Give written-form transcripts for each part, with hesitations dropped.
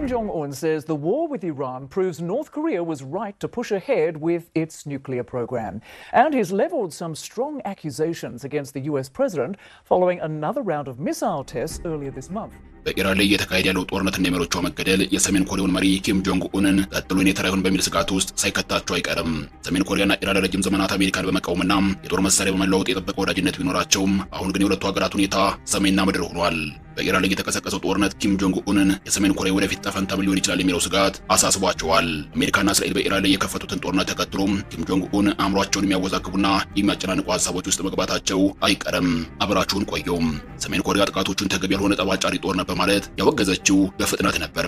Kim Jong-un says the war with Iran proves North Korea was right to push ahead with its nuclear program. And he's leveled some strong accusations against the US president following another round of missile tests earlier this month. በኢራን ላይ የተካሄደ ያለው ጦርነትና የመሪዎቹ መገደል የሰሜን ኮሪያውን መሪ ኪም ጆንግ ኡንን ቀጥሎ የተራዩን በሚል ስጋት ውስጥ ሳይከታቸው አይቀርም። ሰሜን ኮሪያና ኢራን ለረጅም ዘመናት አሜሪካን በመቃወምና የጦር መሳሪያ በመለዋወጥ የጠበቀ ወዳጅነት ቢኖራቸውም አሁን ግን የሁለቱ ሀገራት ሁኔታ ሰሜንና ምድር ሆኗል። በኢራን ላይ የተቀሰቀሰው ጦርነት ኪም ጆንግ ኡንን የሰሜን ኮሪያ ወደፊት ተፈንታ ሊሆን ይችላል የሚለው ስጋት አሳስቧቸዋል። አሜሪካና እስራኤል በኢራን ላይ የከፈቱትን ጦርነት ተከትሎ ኪም ጆንግ ኡን አእምሯቸውን የሚያወዛግቡና የሚያጨናንቁ ሀሳቦች ውስጥ መግባታቸው አይቀርም። አብራችሁን ቆዩም። ሰሜን ኮሪያ ጥቃቶቹን ተገቢ ያልሆነ ጠባጫሪ ጦርነት በማለት ያወገዘችው በፍጥነት ነበር።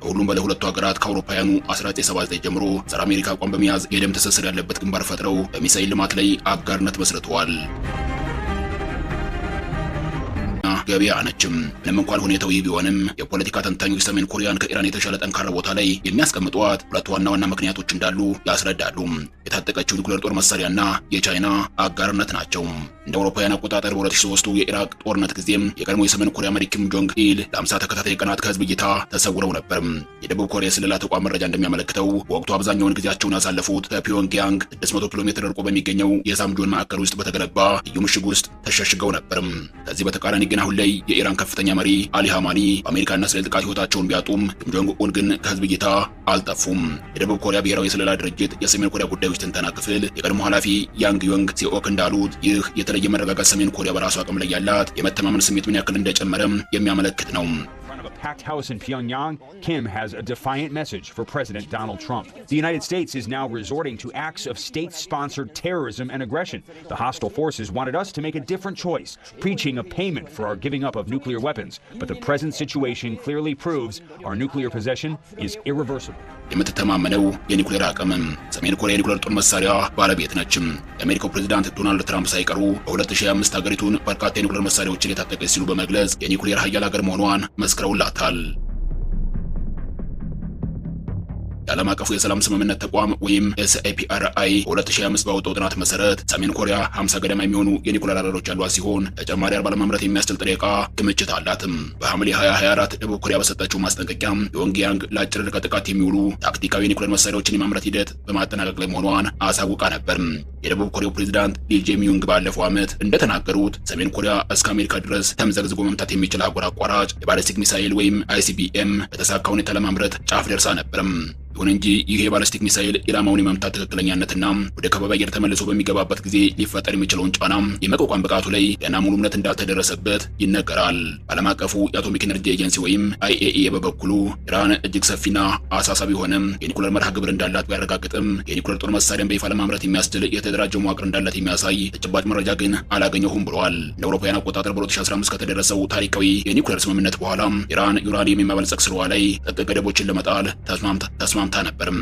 ሁሉም በሁለቱ ሀገራት ከአውሮፓውያኑ 1979 ጀምሮ ጸረ አሜሪካ አቋም በመያዝ የደም ትስስር ያለበት ግንባር ፈጥረው በሚሳኤል ልማት ላይ አጋርነት መስርተዋል። ገበያ ነችም። ምንም እንኳን ሁኔታው ይህ ቢሆንም የፖለቲካ ተንታኞች ሰሜን ኮሪያን ከኢራን የተሻለ ጠንካራ ቦታ ላይ የሚያስቀምጧት ሁለት ዋና ምክንያቶች እንዳሉ ያስረዳሉ። የታጠቀችው ኒውክሌር ጦር መሳሪያና የቻይና አጋርነት ናቸው። እንደ አውሮፓውያን አቆጣጠር በ2003 የኢራቅ ጦርነት ጊዜም የቀድሞ የሰሜን ኮሪያ መሪ ኪም ጆንግ ኢል ለ50 ተከታታይ ቀናት ከህዝብ እይታ ተሰውረው ነበር። የደቡብ ኮሪያ ስለላ ተቋም መረጃ እንደሚያመለክተው ወቅቱ አብዛኛውን ጊዜያቸውን ያሳለፉት ከፒዮንግያንግ 600 ኪሎ ሜትር ርቆ በሚገኘው የሳምጆን ማዕከል ውስጥ በተገነባ ልዩ ምሽግ ውስጥ ተሸሽገው ነበር። ከዚህ በተቃራኒ ግን አሁን ላይ የኢራን ከፍተኛ መሪ አሊ ኻሜኒ በአሜሪካና እስራኤል ጥቃት ህይወታቸውን ቢያጡም ኪም ጆንግ ኡን ግን ከህዝብ እይታ አልጠፉም። የደቡብ ኮሪያ ብሔራዊ የስለላ ድርጅት የሰሜን ኮሪያ ጉዳዮች ትንተና ክፍል የቀድሞ ኃላፊ ያንግ ዮንግ ሲኦክ እንዳሉት ይህ የተለየ መረጋጋት ሰሜን ኮሪያ በራሷ አቅም ላይ ያላት የመተማመን ስሜት ምን ያክል እንደጨመረም የሚያመለክት ነው። Packed house in Pyongyang, Kim has a defiant message for President Donald Trump. The United States is now resorting to acts of state-sponsored terrorism and aggression. The hostile forces wanted us to make a different choice, preaching a payment for our giving up of nuclear weapons. But the present situation clearly proves our nuclear possession is irreversible. የምትተማመነው የኒውክሌር አቅምም ሰሜን ኮሪያ የኒውክሌር ጦር መሳሪያ ባለቤት ነችም። የአሜሪካው ፕሬዝዳንት ዶናልድ ትራምፕ ሳይቀሩ በ2025 ሀገሪቱን በርካታ የኒውክሌር መሳሪያዎችን የታጠቀች ሲሉ በመግለጽ የኒውክሌር ኃያል ሀገር መሆኗን መስክረውላታል። የዓለም አቀፉ የሰላም ስምምነት ተቋም ወይም SAPRI 2025 ባወጣው ጥናት መሰረት ሰሜን ኮሪያ 50 ገደማ የሚሆኑ የኒውክሌር አረሮች ያሏት ሲሆን ተጨማሪ 40 ለማምረት የሚያስችል ጥሬ ዕቃ ክምችት አላትም። በሐምሌ 2024 ደቡብ ኮሪያ በሰጠችው ማስጠንቀቂያ ፒዮንግያንግ ለአጭር ርቀት ጥቃት የሚውሉ ታክቲካዊ የኒውክሌር መሳሪያዎችን የማምረት ሂደት በማጠናቀቅ ላይ መሆኗን አሳውቃ ነበር። የደቡብ ኮሪያው ፕሬዝዳንት ሊ ጄሚዩንግ ባለፈው ዓመት እንደተናገሩት ሰሜን ኮሪያ እስከ አሜሪካ ድረስ ተምዘግዝጎ መምታት የሚችል አህጉር አቋራጭ የባሊስቲክ ሚሳኤል ወይም ICBM በተሳካ ሁኔታ ለማምረት ጫፍ ደርሳ ነበር። ይሁን እንጂ ይህ የባሊስቲክ ሚሳኤል ኢላማውን የመምታት ትክክለኛነትና ወደ ከባቢ አየር ተመልሶ በሚገባበት ጊዜ ሊፈጠር የሚችለውን ጫና የመቋቋም ብቃቱ ላይ ገና ሙሉ እምነት እንዳልተደረሰበት ይነገራል። ዓለም አቀፉ የአቶሚክ ኤነርጂ ኤጀንሲ ወይም IAEA በበኩሉ ኢራን እጅግ ሰፊና አሳሳቢ የሆነ የኒውክሌር መርሃ ግብር እንዳላት ቢያረጋግጥም የኒውክሌር ጦር መሳሪያን በይፋ ለማምረት የሚያስችል የተደራጀ መዋቅር እንዳላት የሚያሳይ ተጨባጭ መረጃ ግን አላገኘሁም ብለዋል። እንደ አውሮፓውያን አቆጣጠር በ2015 ከተደረሰው ታሪካዊ የኒውክሌር ስምምነት በኋላ ኢራን ዩራኒየም የማበልጸግ ስራዋ ላይ ጥብቅ ገደቦችን ለመጣል ተስማምታ ነበርም።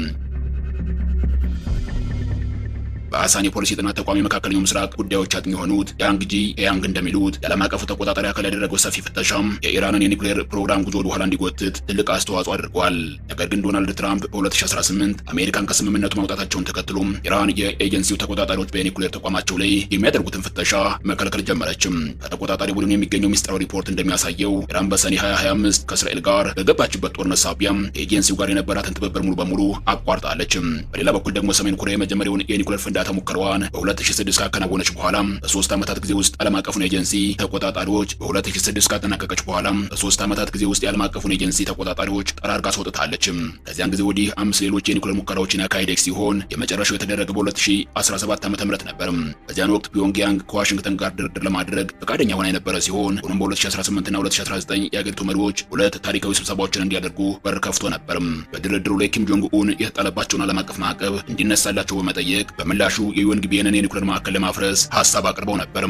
በአሳን የፖሊሲ ጥናት ተቋም የመካከለኛው ምስራቅ ጉዳዮች አጥኚ የሆኑት ያንግ እንደሚሉት የዓለም አቀፉ ተቆጣጣሪ አካል ያደረገው ሰፊ ፍተሻም የኢራንን የኒውክሌር ፕሮግራም ጉዞ ወደ ኋላ እንዲጎትት ትልቅ አስተዋጽኦ አድርጓል። ነገር ግን ዶናልድ ትራምፕ በ2018 አሜሪካን ከስምምነቱ ማውጣታቸውን ተከትሎ ኢራን የኤጀንሲው ተቆጣጣሪዎች በኒውክሌር ተቋማቸው ላይ የሚያደርጉትን ፍተሻ መከልከል ጀመረችም። ከተቆጣጣሪ ቡድን የሚገኘው ሚስጥራዊ ሪፖርት እንደሚያሳየው ኢራን በሰኔ 2025 ከእስራኤል ጋር በገባችበት ጦርነት ሳቢያም ከኤጀንሲው ጋር የነበራትን ትብብር ሙሉ በሙሉ አቋርጣለችም። በሌላ በኩል ደግሞ ሰሜን ኮሪያ የመጀመሪያውን የኒውክሌር ፍንዳታ ሙከራዋን በ2006 ካከናወነች በኋላ በ3 ዓመታት ጊዜ ውስጥ ዓለም አቀፉን ኤጀንሲ ተቆጣጣሪዎች በ2006 ካጠናቀቀች በኋላ በ3 ዓመታት ጊዜ ውስጥ የዓለም አቀፉን ኤጀንሲ ተቆጣጣሪዎች ጠራርጋ አስወጥታለች። ከዚያን ጊዜ ወዲህ 5 ሌሎች የኒውክሌር ሙከራዎችን ያካሄደች ሲሆን የመጨረሻው የተደረገ በ2017 ዓ.ም ነበር። በዚያን ወቅት ፒዮንግያንግ ከዋሽንግተን ጋር ድርድር ለማድረግ ፈቃደኛ ሆና የነበረ ሲሆን ሆኖም በ2018 እና 2019 የአገሪቱ መሪዎች ሁለት ታሪካዊ ስብሰባዎችን እንዲያደርጉ በር ከፍቶ ነበር። በድርድሩ ላይ ኪም ጆንግ ኡን የተጣለባቸውን ዓለም አቀፍ ማዕቀብ እንዲነሳላቸው በመጠየቅ በምላሹ የዩኤንግቢኤንን የኒውክሌር ማዕከል ለማፍረስ ሐሳብ አቅርበው ነበር።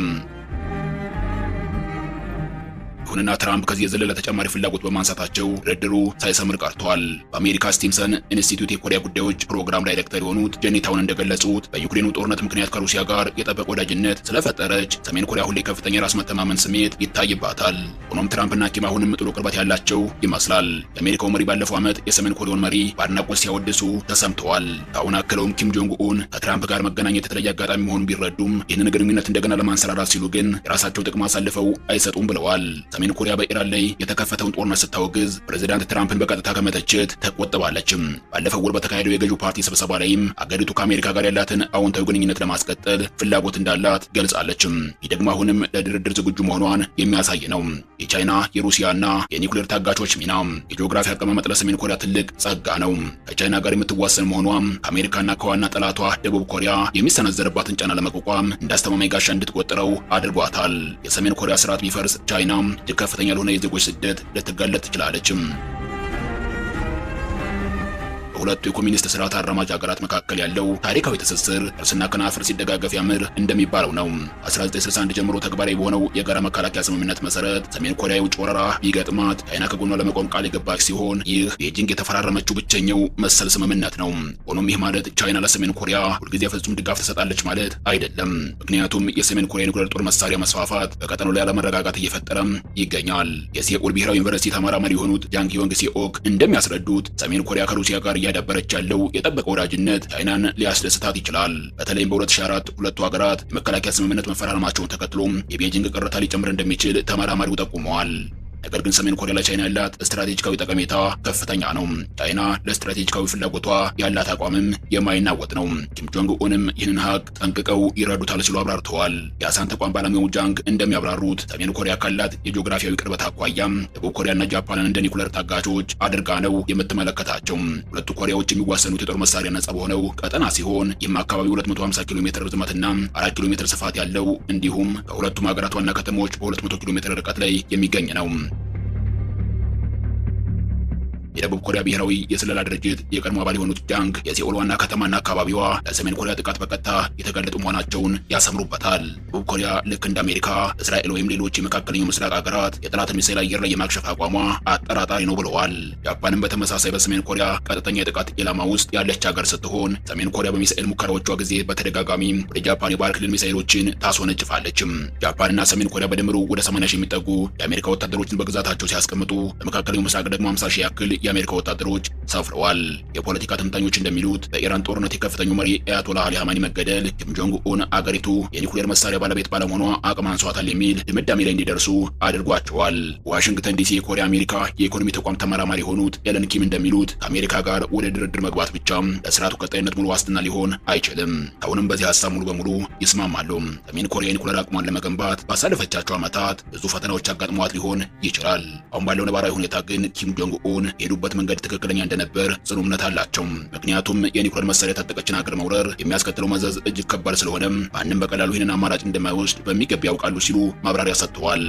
ይሁንና ትራምፕ ከዚህ የዘለለ ተጨማሪ ፍላጎት በማንሳታቸው ድርድሩ ሳይሰምር ቀርቷል። በአሜሪካ ስቲምሰን ኢንስቲትዩት የኮሪያ ጉዳዮች ፕሮግራም ዳይሬክተር የሆኑት ጀኒ ታውን እንደገለጹት በዩክሬኑ ጦርነት ምክንያት ከሩሲያ ጋር የጠበቀ ወዳጅነት ስለፈጠረች ሰሜን ኮሪያ ሁሌ ከፍተኛ የራስ መተማመን ስሜት ይታይባታል። ሆኖም ትራምፕና ኪም አሁንም ጥሩ ቅርበት ያላቸው ይመስላል። የአሜሪካው መሪ ባለፈው ዓመት የሰሜን ኮሪያውን መሪ በአድናቆት ሲያወድሱ ተሰምተዋል። ታውን አክለውም ኪም ጆንግ ኡን ከትራምፕ ጋር መገናኘት የተለየ አጋጣሚ መሆኑን ቢረዱም ይህንን ግንኙነት እንደገና ለማንሰራራት ሲሉ ግን የራሳቸው ጥቅም አሳልፈው አይሰጡም ብለዋል። ሰሜን ኮሪያ በኢራን ላይ የተከፈተውን ጦርነት ስታወግዝ ፕሬዝዳንት ትራምፕን በቀጥታ ከመተቸት ተቆጥባለችም። ባለፈው ወር በተካሄደው የገዢው ፓርቲ ስብሰባ ላይም አገሪቱ ከአሜሪካ ጋር ያላትን አዎንታዊ ግንኙነት ለማስቀጠል ፍላጎት እንዳላት ገልጻለችም። ይህ ደግሞ አሁንም ለድርድር ዝግጁ መሆኗን የሚያሳይ ነው። የቻይና የሩሲያና የኒውክሌር ታጋቾች ሚና የጂኦግራፊ አቀማመጥ ለሰሜን ኮሪያ ትልቅ ጸጋ ነው። ከቻይና ጋር የምትዋሰን መሆኗ ከአሜሪካና ከዋና ጠላቷ ደቡብ ኮሪያ የሚሰነዘርባትን ጫና ለመቋቋም እንዳስተማማኝ ጋሻ እንድትቆጥረው አድርጓታል። የሰሜን ኮሪያ ስርዓት ቢፈርስ ቻይና እጅግ ከፍተኛ ለሆነ የዜጎች ስደት ልትጋለጥ ትችላለችም። በሁለቱ የኮሚኒስት ስርዓት አራማጅ ሀገራት መካከል ያለው ታሪካዊ ትስስር እርስና ከናፍር ሲደጋገፍ ያምር እንደሚባለው ነው። 1961 ጀምሮ ተግባራዊ በሆነው የጋራ መከላከያ ስምምነት መሰረት ሰሜን ኮሪያ የውጭ ወረራ ቢገጥማት ቻይና ከጎኗ ለመቆም ቃል የገባች ሲሆን ይህ ቤጂንግ የተፈራረመችው ብቸኛው መሰል ስምምነት ነው። ሆኖም ይህ ማለት ቻይና ለሰሜን ኮሪያ ሁልጊዜ ፍጹም ድጋፍ ትሰጣለች ማለት አይደለም። ምክንያቱም የሰሜን ኮሪያ የኒውክሌር ጦር መሳሪያ መስፋፋት በቀጠናው ላይ አለመረጋጋት እየፈጠረም ይገኛል። የሲኦል ብሔራዊ ዩኒቨርሲቲ ተመራማሪ የሆኑት ጃንግ ዮንግ ሲኦክ እንደሚያስረዱት ሰሜን ኮሪያ ከሩሲያ ጋር እያዳበረች ያለው የጠበቀ ወዳጅነት ቻይናን ሊያስደስታት ይችላል። በተለይም በ2004 ሁለቱ ሀገራት የመከላከያ ስምምነት መፈራረማቸውን ተከትሎ የቤጂንግ ቅሬታ ሊጨምር እንደሚችል ተመራማሪው ጠቁመዋል። ነገር ግን ሰሜን ኮሪያ ለቻይና ያላት ስትራቴጂካዊ ጠቀሜታ ከፍተኛ ነው። ቻይና ለስትራቴጂካዊ ፍላጎቷ ያላት አቋምም የማይናወጥ ነው። ኪም ጆንግ ኡንም ይህንን ሀቅ ጠንቅቀው ይረዱታል ሲሉ አብራርተዋል። የአሳን ተቋም ባለሙያው ጃንግ እንደሚያብራሩት ሰሜን ኮሪያ ካላት የጂኦግራፊያዊ ቅርበት አኳያም ደቡብ ኮሪያና ጃፓንን እንደ ኒውክሌር ታጋቾች አድርጋ ነው የምትመለከታቸው። ሁለቱ ኮሪያዎች የሚዋሰኑት የጦር መሳሪያ ነጻ በሆነው ቀጠና ሲሆን ይህም አካባቢ 250 ኪሎ ሜትር ርዝመትና 4 ኪሎ ሜትር ስፋት ያለው እንዲሁም ከሁለቱም ሀገራት ዋና ከተሞች በ200 ኪሎ ሜትር ርቀት ላይ የሚገኝ ነው። የደቡብ ኮሪያ ብሔራዊ የስለላ ድርጅት የቀድሞ አባል የሆኑት ጃንግ የሲኦል ዋና ከተማና አካባቢዋ ለሰሜን ኮሪያ ጥቃት በቀጥታ የተጋለጡ መሆናቸውን ያሰምሩበታል። ደቡብ ኮሪያ ልክ እንደ አሜሪካ፣ እስራኤል ወይም ሌሎች የመካከለኛው ምስራቅ ሀገራት የጠላትን ሚሳኤል አየር ላይ የማክሸፍ አቋሟ አጠራጣሪ ነው ብለዋል። ጃፓንም በተመሳሳይ በሰሜን ኮሪያ ቀጥተኛ የጥቃት ኢላማ ውስጥ ያለች ሀገር ስትሆን ሰሜን ኮሪያ በሚሳኤል ሙከራዎቿ ጊዜ በተደጋጋሚ ወደ ጃፓን የባህር ክልል ሚሳኤሎችን ታስወነጭፋለችም። ጃፓንና ሰሜን ኮሪያ በድምሩ ወደ 80 ሺህ የሚጠጉ የአሜሪካ ወታደሮችን በግዛታቸው ሲያስቀምጡ በመካከለኛው ምስራቅ ደግሞ 50 ሺህ ያክል የአሜሪካ ወታደሮች ሰፍረዋል። የፖለቲካ ተንታኞች እንደሚሉት በኢራን ጦርነት የከፍተኛው መሪ አያቶላህ አሊ ኻሜኒ መገደል ኪም ጆንግ ኡን አገሪቱ የኒውክሌር መሳሪያ ባለቤት ባለመሆኗ አቅም አንሷታል የሚል ድምዳሜ ላይ እንዲደርሱ አድርጓቸዋል። ዋሽንግተን ዲሲ የኮሪያ አሜሪካ የኢኮኖሚ ተቋም ተመራማሪ የሆኑት ኤለን ኪም እንደሚሉት ከአሜሪካ ጋር ወደ ድርድር መግባት ብቻም ለስርዓቱ ቀጣይነት ሙሉ ዋስትና ሊሆን አይችልም። አሁንም በዚህ ሀሳብ ሙሉ በሙሉ ይስማማሉ። ሰሜን ኮሪያ የኒውክሌር አቅሟን ለመገንባት ባሳለፈቻቸው ዓመታት ብዙ ፈተናዎች አጋጥመዋት ሊሆን ይችላል። አሁን ባለው ነባራዊ ሁኔታ ግን ኪም ጆንግ ኡን የሄዱበት መንገድ ትክክለኛ እንደነበር ጽኑ እምነት አላቸው። ምክንያቱም የኒውክሌር መሳሪያ የታጠቀችን ሀገር መውረር የሚያስከትለው መዘዝ እጅግ ከባድ ስለሆነም ማንም በቀላሉ ይህንን አማራጭ እንደማይወስድ በሚገባ ያውቃሉ ሲሉ ማብራሪያ ሰጥተዋል።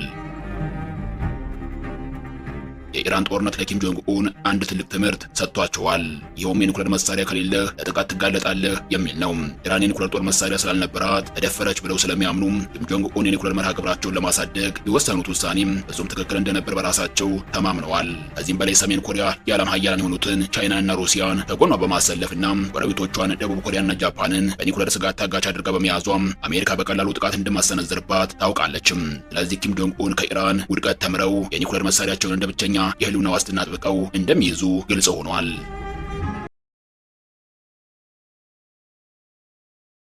የኢራን ጦርነት ለኪም ጆንግ ኡን አንድ ትልቅ ትምህርት ሰጥቷቸዋል። ይኸውም የኒውክሌር መሳሪያ ከሌለህ ለጥቃት ትጋለጣለህ የሚል ነው። ኢራን የኒውክሌር ጦር መሳሪያ ስላልነበራት ተደፈረች ብለው ስለሚያምኑ ኪም ጆንግ ኡን የኒውክሌር መርሃ ግብራቸውን ለማሳደግ የወሰኑት ውሳኔም ፍጹም ትክክል እንደነበር በራሳቸው ተማምነዋል። ከዚህም በላይ ሰሜን ኮሪያ የዓለም ሀያላን የሆኑትን ቻይናና ሩሲያን ከጎኗ በማሰለፍና ጎረቤቶቿን ደቡብ ኮሪያና ጃፓንን በኒውክሌር ስጋት ታጋች አድርጋ በመያዟም አሜሪካ በቀላሉ ጥቃት እንደማሰነዝርባት ታውቃለችም። ስለዚህ ኪም ጆንግ ኡን ከኢራን ውድቀት ተምረው የኒውክሌር መሳሪያቸውን እንደ ብቸኛ የህልውና ዋስትና አጥብቀው እንደሚይዙ ግልጽ ሆኗል።